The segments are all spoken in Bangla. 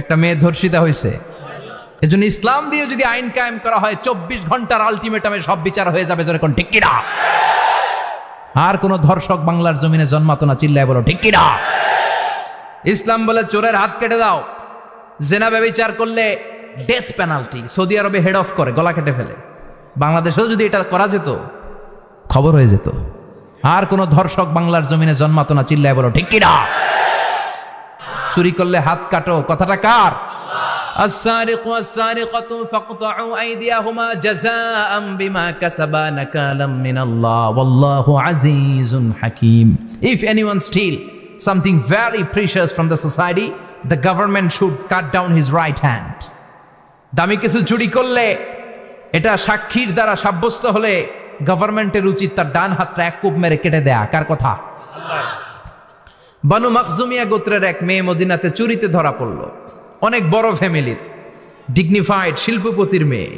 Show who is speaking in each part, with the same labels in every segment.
Speaker 1: একটা মেয়ে ধর্ষিতা হয়েছে, এজন্য ইসলাম দিয়ে যদি আইন কায়েম করা হয় 24 ঘন্টার আলটিমেটামে সব বিচার হয়ে যাবে, যেরকম ঠিক কিনা? আর কোন ধর্ষক বাংলার জমিনে জন্মাতো না, চিল্লায় বলো ঠিক কিনা? ইসলাম বলে চোরের হাত কেটে দাও, জেনা ব্যভিচার করলে ডেথ পেনাল্টি। সৌদি আরবে হেড অফ করে, গলা কেটে ফেলে। বাংলাদেশেও যদি এটা করা যেত, খবর হয়ে যেত। আর কোন ধর্ষক বাংলার জমিনে জন্মাতো না, চিল্লায় বলো ঠিক কিনা? চুরি করলে হাত কাটো, কথাটা কার? السارق والسارقة فاقطعوا أيديهما جزاء بما كسبا نكالا من الله والله عزيز حكيم. If anyone steal something very precious from the society, the government should cut down his right hand. দামি কিছু চুরি করলে, এটা সাক্ষীর দ্বারা সাব্যস্ত হলে গভর্নমেন্টের উচিত তার ডান হাতটা এক কোপ মেরে কেটে দেয়া। কার কথা? বানু মাখজুমিয়া গোত্রের এক মেয়ে মদিনাতে চুরিতে ধরা পড়ল। অনেক বড় ফ্যামিলির, ডিগনিফাইড শিল্পপতির মেয়ে।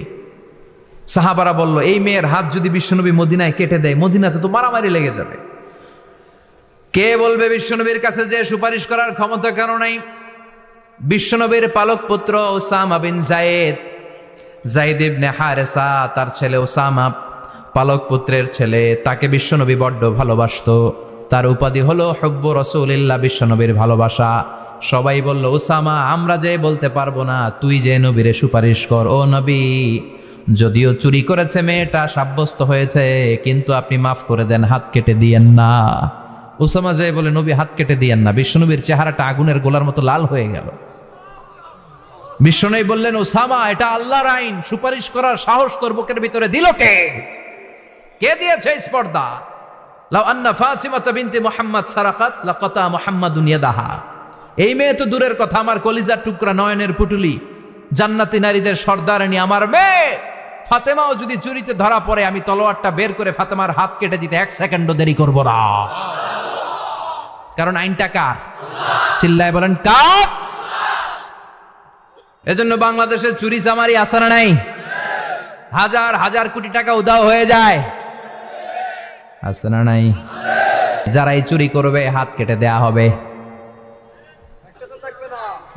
Speaker 1: সাহাবারা বলল, এই মেয়ের হাত যদি বিশ্বনবী মদিনায় কেটে দেয়, মদিনাতে তো মারামারি লেগে যাবে। কে বলবে বিশ্বনবীর কাছে যে সুপারিশ করার ক্ষমতা কারো নাই? বিশ্বনবীর পালক পুত্র উসামা বিন যায়েদ, যায়েদ ইবনে হারেসা, তার ছেলে উসামা পালক পুত্রের ছেলে, তাকে বিশ্বনবী বড্ড ভালোবাসতো। তার উপাধি হলো হুব্বু রাসূলিল্লাহ, বিশ্বনবীর ভালোবাসা। সবাই বলল, উসামা, আমরা যে বলতে পারবো না, তুই যে নবীরে সুপারিশ কর। ও নবী, যদিও চুরি করেছে মেয়েটা, সাব্যস্ত হয়েছে, কিন্তু আপনি মাফ করে দেন, হাত কেটে দিয়েন না। উসামা যে বলে, নবী হাত কেটে দিয়েন না। বিশ্বনবীর চেহারাটা আগুনের গোলার মতো লাল হয়ে গেল। বিশ্বনবী বললেন, উসামা, এটা আল্লাহর আইন, সুপারিশ করার সাহস তোর বুকের ভিতরে দিল কে? কে দিয়েছে স্পর্ধা? লাউ আন্না ফাতিমাতা বিনতে মুহাম্মদ সারাকাত লাকাতা মুহাম্মাদুন ইয়াদাহা। এই মেয়ে তো দূরের কথা, আমার কলিজার টুকরা, নয়নের পুটুলি, জান্নাতি নারীদের সর্দারানী আমার মেয়ে ফাতেমাও যদি চুরিতে ধরা পড়ে, আমি তলোয়ারটা বের করে ফাতেমার হাত কেটে দিতে 1 সেকেন্ডও দেরি করব না। কারণ আইনটা কার? চিল্লায় বলেন কার? এজন্য বাংলাদেশে চুরি চামারি আসানা নাই, হাজার হাজার কোটি টাকা উধাও হয়ে যায়, আসানা নাই। যারাই চুরি করবে হাত কেটে দেয়া হবে।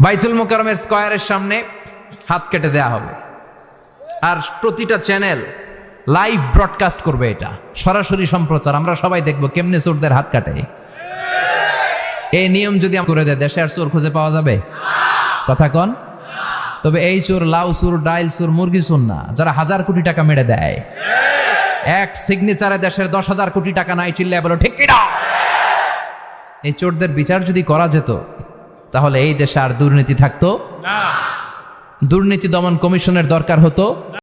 Speaker 1: বাইতুল মুকাররমের স্কয়ারের সামনে হাত কেটে দেয়া হবে। আর প্রতিটা চ্যানেল লাইভ ব্রডকাস্ট করবে, এটা সরাসরি সম্প্রচার। আমরা সবাই দেখবো কেমনে চোরদের হাত কাটে। এই নিয়ম যদি করে দেয়, দেশে আর চোর খুঁজে পাওয়া যাবে? কথা কন। তবে এই চোর লাউ চোর, ডাইল চোর, মুরগি চোর না, যারা 1000 কোটি টাকা মেরে দেয়। এক সিগনেচারে দেশের 10,000 কোটি টাকা নাই, চিল্লায় বলো ঠিক কিনা? এই চোরদের বিচার যদি করা যেত, তাহলে এই দেশে আর দুর্নীতি থাকতো না। দুর্নীতি দমন কমিশনের দরকার হতো